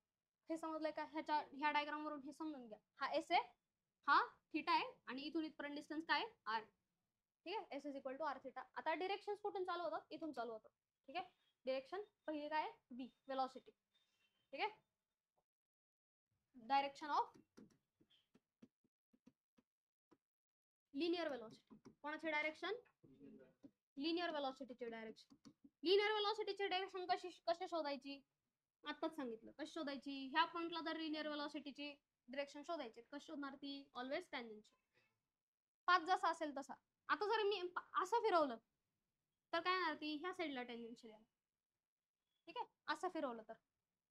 Speaker 1: हे समजलंय का? ह्या डायग्राम वरून हे समजून घ्या. हा एस आहे, हा थीटा आहे आणि इथून इथपर्यंत डिस्टन्स काय? आर. ठीक आहे. S is equal to R theta. आता डिरेक्शन कुठून चालू होतात? इथून चालू होतं. ठीक आहे. डिरेक्शन पहिली काय? B velocity. ठीक आहे. Direction of linear velocity. कोणाची डायरेक्शन? लिनियर वेलॉसिटीची डायरेक्शन. लिनियर वेलॉसिटीची डायरेक्शन कशी शोधायची? आताच सांगितलं. कशी शोधायची? ह्या पॉइंटला जर लिनियर वेलॉसिटीची डायरेक्शन शोधायची, कशी शोधणार ती? Always tangential. पाथ जसा असेल तसा. आता जर मी असं फिरवलं तर काय होणार? ती ह्या साईडला टँजेन्शियल आहे. ठीक आहे. असं फिरवलं तर.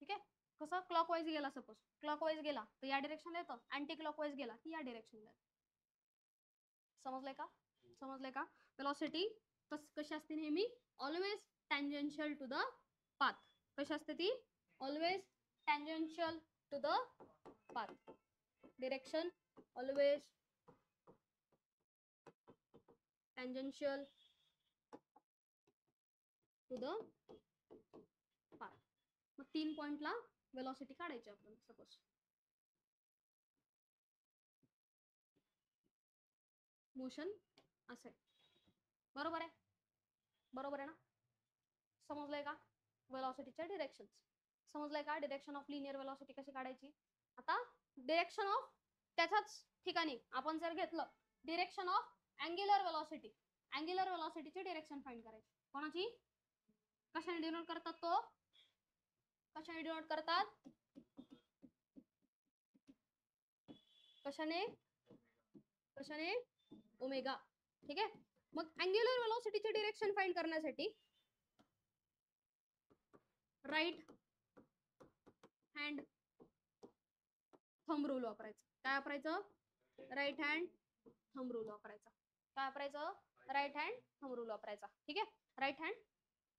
Speaker 1: ठीक आहे. कसं? क्लॉकवाईज गेला सपोज. क्लॉकवाईज गेला तर या डिरेक्शनला येतं. अँटी क्लॉकवाईज गेला की या डिरेक्शनला. समजलंय का? समजलंय का? वेलॉसिटी कशी असते? नेहमी always tangential to the path. कशी असते ती? Always tangential to the path. Direction always tangential to the path. मग 3 पॉइंटला वेलॉसिटी काढायची आपण सपोज. मोशन असे. बरोबर आहे? बरोबर आहे ना? समजलंय का? वेलॉसिटीच्या डिरेक्शन्स. समजलंय का? डिरेक्शन ऑफ लिनियर वेलॉसिटी कशी काढायची? आता डिरेक्शन ऑफ त्याच्याच ठिकाणी आपण जर घेतलं direction of angular velocity. Angular वेलॉसिटीची डिरेक्शन फाइंड करायची. कोणाची? कशाने डिनोट करतात तो? कशाने डिनोट करतात, कशाने, कशाने, ओमेगा. ठीक आहे. मग अँग्युलर वेलोसिटीचे डिरेक्शन फाइंड करण्यासाठी राईट हँड थंब रूल वापरायचं. काय वापरायचं, राईट हँड थंब रूल वापरायचा. काय वापरायचं, राईट हँड थंब रूल वापरायचा. ठीक आहे, राईट हँड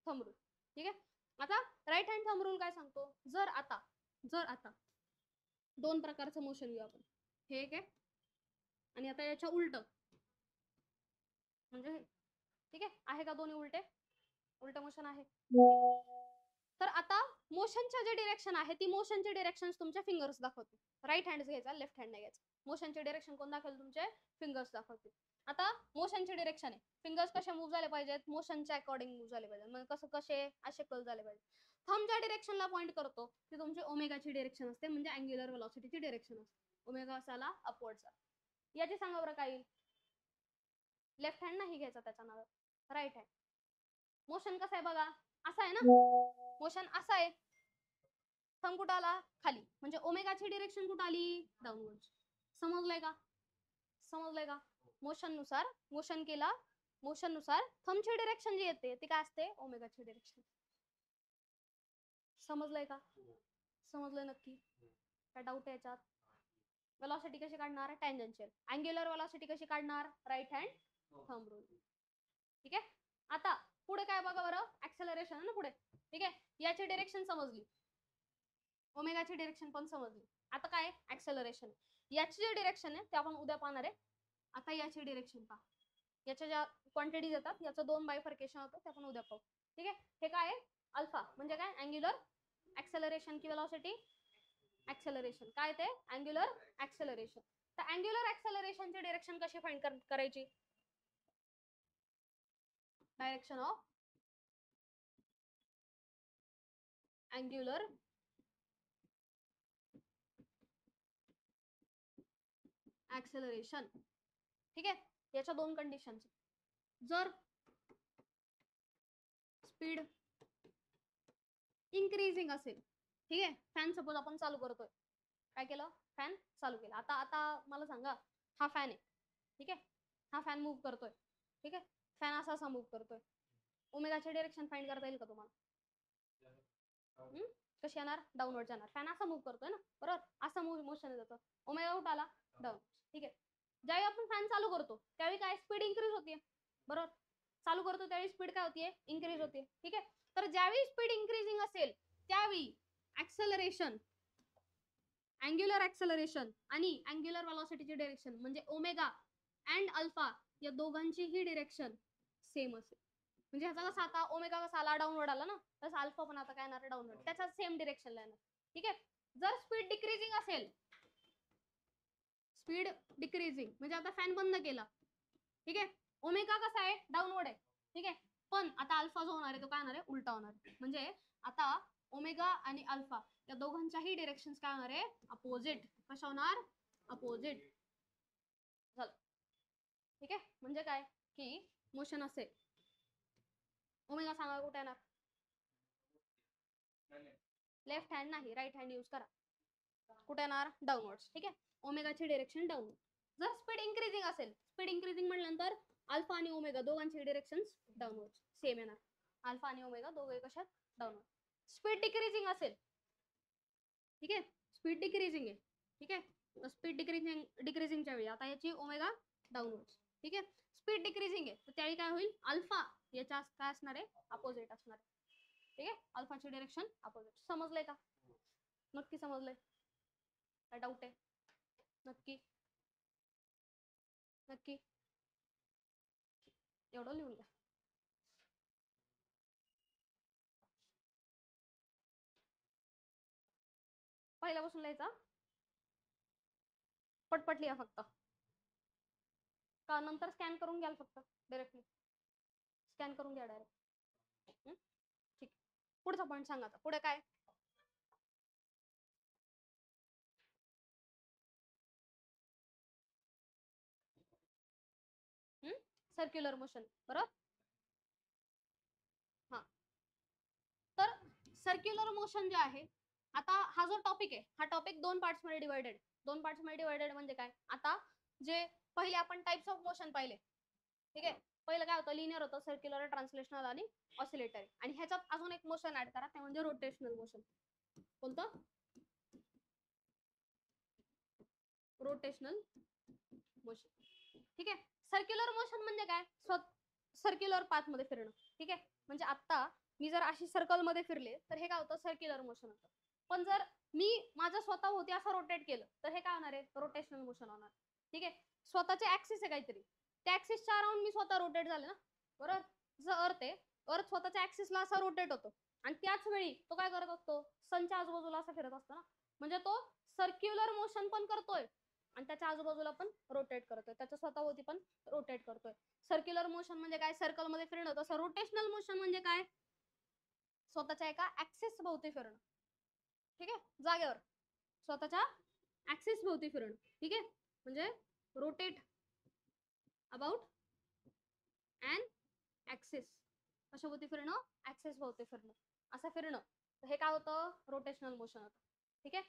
Speaker 1: थंब रूल. ठीक आहे. आता राईट हँड थंब रूल काय सांगतो, जर आता दोन प्रकारचं मोशन घेऊ आपण, हे एक आहे आणि आता याच्या उलट, म्हणजे ठीक आहे का दोन्ही उलटे, उलट मोशन आहे. तर आता मोशनच्या जे डिरेक्शन आहे ती मोशनचे डिरेक्शन तुमच्या फिंगर्स दाखवते. राईट हँड घ्यायचा, लेफ्ट हँड नाही घ्यायचा. मोशनचे डिरेक्शन कोण दाखवेल, तुमचे फिंगर्स दाखवतील. आता मोशनचे डिरेक्शन आहे, फिंगर्स कसे मूव्ह झाले पाहिजेत, मोशनच्या अकॉर्डिंग मूव्ह झाले पाहिजेत. म्हणजे कसं, कसे असे कल झाले पाहिजे. थंब ज्या डिरेक्शनला पॉइंट करतो ती तुमची ओमेगाची डिरेक्शन असते, म्हणजे अँग्युलर वेलोसिटीची डिरेक्शन असते. ओमेगा असाला अपवर्डचा. याची सांगा बरं काय, लेफ्ट हँड नाही घ्यायचा त्याच्या नावावर, राईट हँड. मोशन कसं आहे बघा, असं आहे ना, मोशन असं आहे, थंब कुठं आला, खाली, म्हणजे ओमेगाची डिरेक्शन कुठं आली, डाऊनवर्ड. समजलंय का, समजलंय का. मोशन नुसार, मोशन केला, मोशन नुसार थंबची डिरेक्शन जी येते ती काय असते, ओमेगाची डिरेक्शन. समजलंय का, समजलंय नक्की, काय डाऊट आहे याच्यात. वेलोसिटी कशी काढणार, टँजेन्शियल. अँग्युलर वेलोसिटी कशी काढणार, राईट हँड थंब रूल. ठीक आहे. आता पुढे काय बघा बरं, ऍक्सेलरेशन आहे ना पुढे. ठीक आहे, याची डिरेक्शन समजली, ओमेगाची डिरेक्शन पण समजली. आता काय, ऍक्सेलरेशन. याची जी डिरेक्शन आहे ते आपण उद्या पाहणार आहे. आता याची डिरेक्शन पहा, याच्या ज्या क्वांटिटीज येतात याचं दोन बायफर्केशन होतं ते आपण उद्या पाहू. ठीक आहे. हे काय आहे, अल्फा म्हणजे काय, अँग्युलर ऍक्सेलरेशन की वेलोसिटी, ऍक्सेलरेशन. काय ते, अँग्युलर ऍक्सेलरेशन. तर अँग्युलर ऍक्सेलरेशनची डिरेक्शन कशी फाइंड करायची, डायरेक्शन ऑफ अँग्युलर ऍक्सेलरेशन. ठीक आहे. याच्या दोन कंडिशन, जर स्पीड इन्क्रीजिंग असेल, ठीक आहे, फॅन सपोज आपण चालू करतोय, काय केलं, फॅन चालू केला. आता आता मला सांगा, हा फॅन आहे, ठीक आहे, हा फॅन मूव्ह करतोय, ठीक आहे, फॅन असा असा मूव्ह करतोय. ओमेगाचे डिरेक्शन फाइंड करता येईल का तुम्हाला, कशी येणार, डाऊनवर्ड जाणार. फॅन असा मूव्ह करतोय ना, बरोबर, असं मोशन जातं, ओमेगा कुठं आला, डाऊन. ठीक आहे. ज्यावेळी आपण फॅन चालू करतो त्यावेळी काय, स्पीड इन्क्रीज होते, बरोबर, चालू करतो त्यावेळी स्पीड काय होतीये, इन्क्रीज होते. ठीक आहे. तर ज्यावेळी स्पीड इन्क्रीजिंग असेल त्यावेळी ऍक्सेलरेशन, अँग्युलर ऍक्सेलरेशन आणि अँग्युलर वेलोसिटीची डिरेक्शन म्हणजे ओमेगा अँड अल्फा या दोघांची ही डिरेक्शन सेम असेल. म्हणजे ह्याचा कसा आता ओमेगा कसा आला, डाऊनवर्ड आला ना, तसं अल्फा पण आता काय येणार, डाऊनवर्ड, त्याच्या सेम डिरेक्शनला येणार. ठीक आहे. जर स्पीड डिक्रीजिंग असेल, स्पीड डिक्रीजिंग म्हणजे आता फॅन बंद केला, ठीक आहे, ओमेगा कसा आहे, डाऊनवर्ड आहे. ठीक आहे. पण आता अल्फा जो होणार आहे तो काय होणार आहे, उलटा होणार आहे. म्हणजे आता ओमेगा आणि अल्फा या दोघांच्याही डिरेक्शन काय होणार आहे, अपोजिट. कशा होणार, अपोजिट. झालं. ठीक आहे. म्हणजे काय की मोशन असेल, ओमेगा सांगा कुठे येणार, लेफ्ट हँड नाही, राईट हँड यूज करा. कुठे येणार, डाऊनवर्ड. ठीक आहे. ओमेगाची डिरेक्शन डाऊनवर्ड. जर स्पीड इन्क्रीजिंग असेल, स्पीड इन्क्रीजिंग म्हटल्यानंतर अल्फा आणि ओमेगा दोघांची डिरेक्शन डाऊनवर्ड सेम येणार. अल्फा आणि ओमेगा दोघे कशात, डाऊनवर्ड. स्पीड डिक्रीजिंग असेल, ठीक आहे, स्पीड डिक्रीजिंग आहे, ठीक आहे, स्पीड डिक्रीजिंगच्या वेळी आता याची ओमेगा डाऊनवर्ड. ठीक आहे. स्पीड डिक्रीजिंग आहे तर त्यावेळी काय होईल, अल्फा याच्या काय असणार आहे, अपोजिट असणार आहे. ठीक आहे. अल्फाची डिरेक्शन अपोजिट. समजलंय का, नक्की समजलंय, काय डाऊट आहे, नक्की, नक्की, एवढं लिहून घ्या. पहिल्यापासून लिहायचा, पटपट लिहा फक्त, का नंतर स्कॅन करून घ्याल फक्त, डायरेक्टली स्कॅन करून घ्या डायरेक्ट. ठीक. पुढचा पॉईंट सांगा आता, पुढे काय, सर्क्युलर मोशन, बरोबर. हा, तर सर्क्युलर मोशन जे आहे, आता हा जो टॉपिक आहे हा टॉपिक 2 पार्ट्स मध्ये डिवाइडेड. 2 पार्ट्स मध्ये डिवाइडेड म्हणजे काय, आता जे पहिले आपण टाइप्स ऑफ मोशन पाहिले, ठीक आहे. पहिलं काय होतं, लिनियर होतं, सर्क्युलर, ट्रान्सलेशनल आणि ऑसिलेटरी. आणि ह्याच्यात अजून एक मोशन ऍड करा, ते म्हणजे रोटेशनल मोशन. कोणतं? Rotational motion. ठीक आहे. सर्क्युलर मोशन म्हणजे काय, सर्क्युलर पाथ मध्ये फिरणं. ठीक आहे. म्हणजे आता मी जर अशी सर्कल मध्ये फिरले तर हे काय होतं, सर्क्युलर मोशन होतं. पण जर मी माझं स्वतः होती असं रोटेट केलं तर हे काय होणार आहे, रोटेशनल मोशन होणार. ठीक आहे. स्वतःचे ऍक्सिस आहे काहीतरी, त्या ऍक्सिसच्या अराउंड मी स्वतः रोटेट झाले ना, बरोबर. जर अर्थ आहे, अर्थ स्वतःच्या ऍक्सिसला असा रोटेट होतो आणि त्याच वेळी तो काय करत असतो, सनच्या आजूबाजूला असं फिरत असतो ना, म्हणजे तो सर्क्युलर मोशन पण करतोय आणि त्याच्या आजूबाजूला पण रोटेट करतोय, त्याच्या स्वतःभोवती पण रोटेट करतोय. सर्क्युलर मोशन म्हणजे काय, सर्कल मध्ये फिरणं. तसं रोटेशनल मोशन म्हणजे काय, स्वतःच्या एका ऍक्सिस भोवती फिरणं. ठीक आहे, जागेवर स्वतःच्या ऍक्सिस भोवती फिरणं. ठीक आहे, म्हणजे रोटेट अबाउट अँड ऍक्सिस. कशाभोवती फिरणं, ऍक्सिस भोवती फिरणं, असं फिरणं. हे काय होतं, रोटेशनल मोशन होतं. ठीक आहे,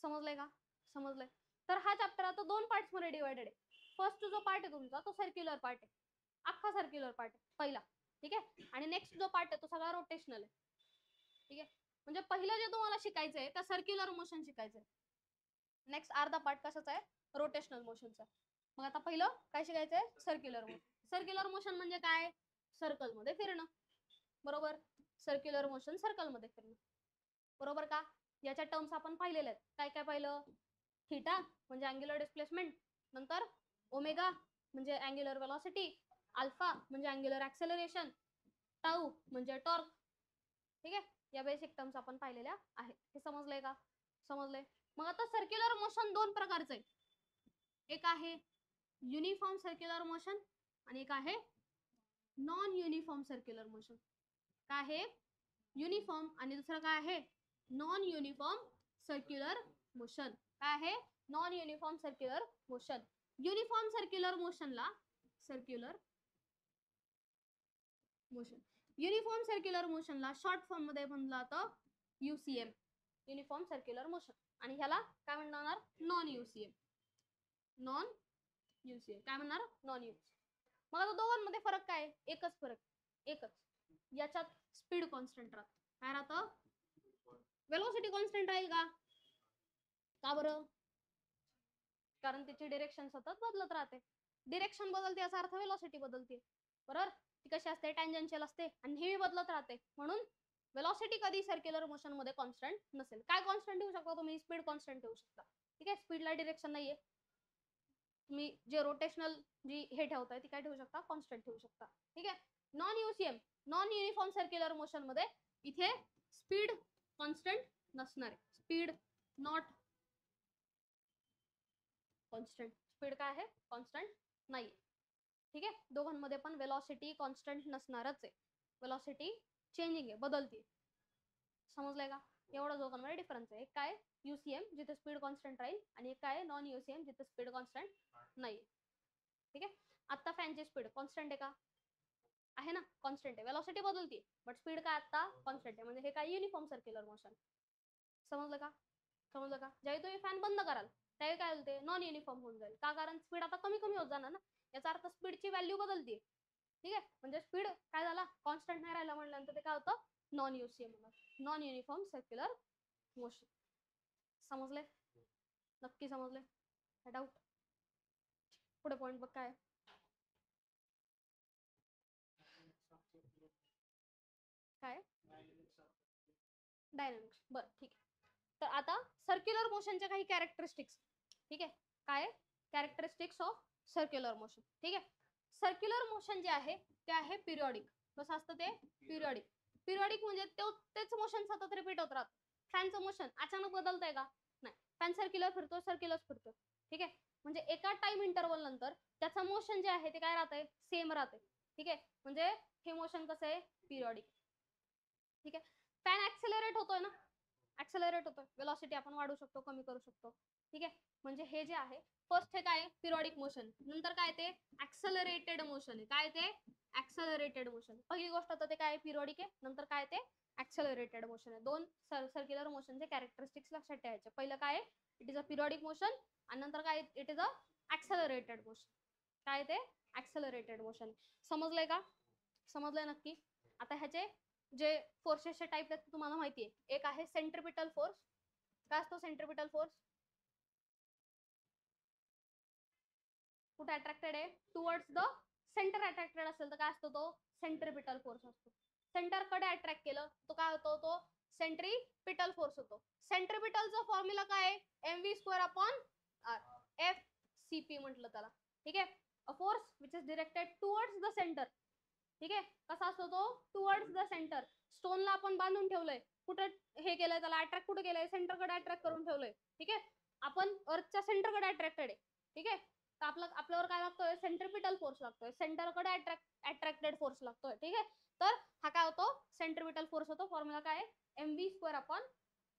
Speaker 1: समजलंय का, समजलंय. तर हा चॅप्टर आता 2 पार्ट्स मध्ये डिवाइडेड आहे. फर्स्ट जो पार्ट आहे तुमचा तो सर्क्युलर पार्ट आहे, अख्खा सर्क्युलर पार्ट आहे पहिला. ठीक आहे, आणि नेक्स्ट जो पार्ट आहे तो सगळा रोटेशनल आहे. ठीक आहे, म्हणजे पहिलं जे तुम्हाला शिकायचंय त्या सर्क्युलर मोशन शिकायचंय. नेक्स्ट अर्धा पार्ट कशाचा आहे, रोटेशनल मोशनचा. मग आता पहिलं काय शिकायचंय, सर्क्युलर मोशन. सर्क्युलर मोशन म्हणजे काय, सर्कल मध्ये फिरणं. बरोबर, सर्क्युलर मोशन सर्कल मध्ये फिरणं. बरोबर का. याच्या टर्म्स आपण पाहिलेल्या आहेत. काय काय पाहिलं, थीटा म्हणजे अँग्युलर डिस्प्लेसमेंट, नंतर ओमेगा म्हणजे अँग्युलर वेलॉसिटी, अल्फा म्हणजे अँग्युलर ऍक्सेलरेशन, टाऊ म्हणजे टॉर्क. ठीक आहे, या बेसिक टर्म्स आपण पाहिलेल्या आहेत. हे समजलंय का, समजलंय. मग आता सर्क्युलर मोशन 2 प्रकारचं आहे. एक आहे युनिफॉर्म सर्क्युलर मोशन आणि एक आहे नॉन युनिफॉर्म सर्क्युलर मोशन. काय आहे, युनिफॉर्म आणि दुसरं काय आहे, नॉन युनिफॉर्म सर्क्युलर मोशन. काय आहे, non uniform circular motion. Uniform circular मोशनला सर्क्युलर मोशन, युनिफॉर्म सर्क्युलर मोशनला शॉर्ट फॉर्म मध्ये म्हणलं जातं युसीएम, युनिफॉर्म सर्क्युलर मोशन. आणि ह्याला काय म्हणणार, नॉन युसीएम. नॉन युसीएम काय म्हणणार, नॉन युसीएम. मग आता दोघांमध्ये फरक काय, एकच फरक, एकच. याच्यात स्पीड कॉन्स्टंट राहत. काय राहतं, वेलोसिटी कॉन्स्टंट राहील का, का बरं, कारण त्याची डिरेक्शन सतत बदलत राहते. डिरेक्शन बदलते याचा अर्थ वेलोसिटी बदलते. बरोबर, ती कशी असते, टँजेन्शियल असते आणि नेहमी बदलत राहते. म्हणून वेलोसिटी कधी सर्क्युलर मोशन मध्ये कॉन्स्टंट नसेल. काय कॉन्स्टंट ठेवू शकता तुम्ही, स्पीड कॉन्स्टंट ठेवू शकता. ठीक आहे, स्पीडला डिरेक्शन नाहीये, तुम्ही जे रोटेशनल जी हे ठेवताय ती काय ठेवू शकता, कॉन्स्टंट ठेवू शकता. ठीक आहे. Non UCM, non uniform circular motion मध्ये इथे स्पीड कॉन्स्टंट नसणार आहे. स्पीड नॉट कॉन्स्टंट, स्पीड काय आहे, कॉन्स्टंट नाही. ठीक आहे, दोघांमध्ये पण वेलॉसिटी कॉन्स्टंट नसणारच आहे, वेलॉसिटी चेंजिंग आहे, बदलते. समजलंय का, एवढा दोघांमध्ये डिफरन्स आहे. एक काय युसीएम जिथे स्पीड कॉन्स्टंट राहील आणि एक काय नॉन युसीएम जिथे स्पीड कॉन्स्टंट नाही. ठीक आहे, आता फॅनची स्पीड कॉन्स्टंट आहे का, आहे ना, कॉन्स्टंट आहे. वेलॉसिटी बदलते बट स्पीड काय आता कॉन्स्टंट आहे. म्हणजे हे काय युनिफॉर्म सर्क्युलर मोशन. समजलं का, समजलं का. ज्यावेळी तुम्ही फॅन बंद कराल त्यावेळी काय होते, नॉन युनिफॉर्म होऊन जाईल. का, कारण स्पीड आता कमी कमी होत जाणार ना, याचा अर्थ स्पीडची व्हॅल्यू बदलते. ठीक आहे, म्हणजे स्पीड काय झाला, कॉन्स्टंट नाही राहिला म्हणल्यानंतर ते काय होतं, non UCM, non uniform circular motion. समजले, नक्की समजले, डाऊट. पुढे पॉइंट बघ काय, काय डायनामिक्स. बरं ठीक आहे. तर आता सर्क्युलर मोशनच्या काही कॅरेक्टरिस्टिक्स. ठीक आहे, काय कॅरेक्टरिस्टिक्स ऑफ सर्क्युलर मोशन. ठीक आहे, सर्क्युलर मोशन जे आहे ते आहे पिरियॉडिक. कसं असतं ते, पिरियॉडिक. पिरियॉडिक म्हणजे तेच मोशन सतत रिपीट होत राहतं. फॅनचं मोशन अचानक बदलतंय का, नाही. फॅन सर्क्युलर फिरतो, सर्क्युलर फिरतो. ठीक आहे, म्हणजे एका टाइम इंटरवल नंतर त्याचं मोशन जे आहे ते काय राहतंय, सेम राहतंय. ठीक आहे, म्हणजे हे मोशन कसं आहे, पिरियॉडिक. ठीक आहे, फॅन ऍक्सेलरेट होतोय ना, ऍक्सेलरेट होतोय, वेलॉसिटी आपण वाढवू शकतो, कमी करू शकतो. ठीक आहे, म्हणजे हे जे आहे फर्स्ट हे काय पिरियॉडिक मोशन, नंतर काय ते ऍक्सेलरेटेड मोशन आहे. काय ते ऍक्सेलरेटेड मोशन. पहिली गोष्ट तर ते काय पिरियॉडिक आहे, नंतर काय ते ऍक्सेलरेटेड मोशन आहे. दोन सर्क्युलर मोशनचे कॅरेक्टरिस्टिक्स लक्षात ठेवायचे. पहिलं काय, it is a periodic motion, आणि नंतर काय, इट इज अ ऍक्सेलरेटेड मोशन. काय ते ऍक्सेलरेटेड मोशन. समजलंय का? समजलंय नक्की? आता ह्याचे जे फोर्सेसचे टाइप आहेत तुम्हाला माहिती आहे. एक आहे सेंट्रिपिटल फोर्स. काय असतो सेंट्रिपिटल फोर्स? कुठे अट्रॅक्टेड आहे? टुवर्ड्स द सेंटर अट्रॅक्टेड असेल तर काय असतो तो? सेंट्रिपिटल फोर्स असतो. सेंटरकडे अट्रॅक्ट केलं तो काय होतो? तो सेंट्रिपिटल फोर्स होतो. सेंट्रिपिटलचा फॉर्म्युला काय आहे? mv² upon R. F C P म्हटलं त्याला. ठीक आहे. A force which is directed towards the centre. ठीक आहे. कसा असतो तो? Towards the centre. स्टोनला आपण बांधून ठेवलंय, कुठे हे केलंय त्याला अट्रॅक्ट कुठे केलंय? सेंटरकडे अट्रॅक्ट करून ठेवलंय. ठीक आहे. आपण अर्थच्या सेंटरकडे अट्रॅक्टेड आहे. ठीक आहे. तर आपल्यावर काय लागतोय? सेंट्रिपिटल फोर्स लागतोय. सेंटरकडे अट्रॅक्टेड फोर्स लागतोय. ठीक आहे. तर हा काय होतो? सेंट्रिपिटल फोर्स होतो. फॉर्म्युला काय? mv² upon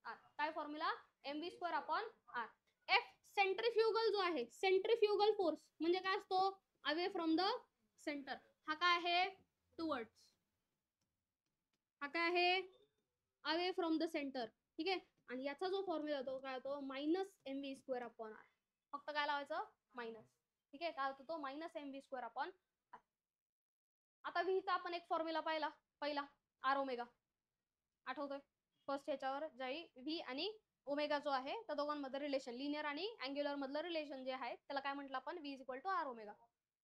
Speaker 1: R. काय formula? mv² upon R. F centrifugal जो आहे, सेंट्रिफ्युगल फोर्स म्हणजे काय असतो? Away from the centre. हा काय आहे? टुवर्ड्स. हा काय आहे? Away from the centre. ठीक आहे. आणि याचा जो फॉर्म्युला होतो काय होतो? -mv² upon R. फक्त काय लावायचं? मायनस. ठीक आहे. काय होतो तो? -mv² upon R. आता व्हीचा आपण एक फॉर्म्युला पहिला आर ओमेगा. आठवतोय? फर्स्ट ह्याच्यावर ज्याही व्ही आणि ओमेगा जो आहे त्या दोघांमध्ये रिलेशन, लिनियर आणि अँग्युलर मधलं रिलेशन जे आहे त्याला काय म्हटलं आपण? V is equal to R omega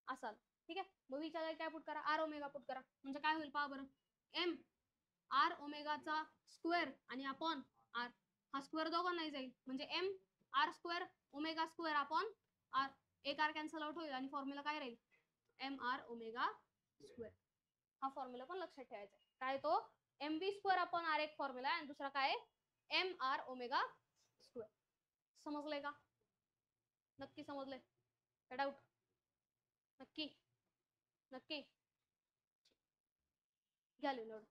Speaker 1: असाल. ठीक आहे. मग व्हीच्या जागी काय पुट करा? आर ओमेगा पुट करा. म्हणजे काय होईल पहा बरं. एम आर ओमेगाचा स्क्वेअर आणि अपॉन आर. हा स्क्वेअर दोघांनाही जाईल म्हणजे M R square omega square upon R. एक आर कॅन्सल आउट होईल आणि फॉर्म्युला काय राहील? M R omega square. हा फॉर्म्युला पण लक्षात ठेवायचा. काय तो? mv² अपॉन आर एक फॉर्म्युला आहे आणि दुसरा काय? M R omega square. समजलंय का? नक्की समजलंय? डाऊट? नक्की नक्की घ्या लिहून.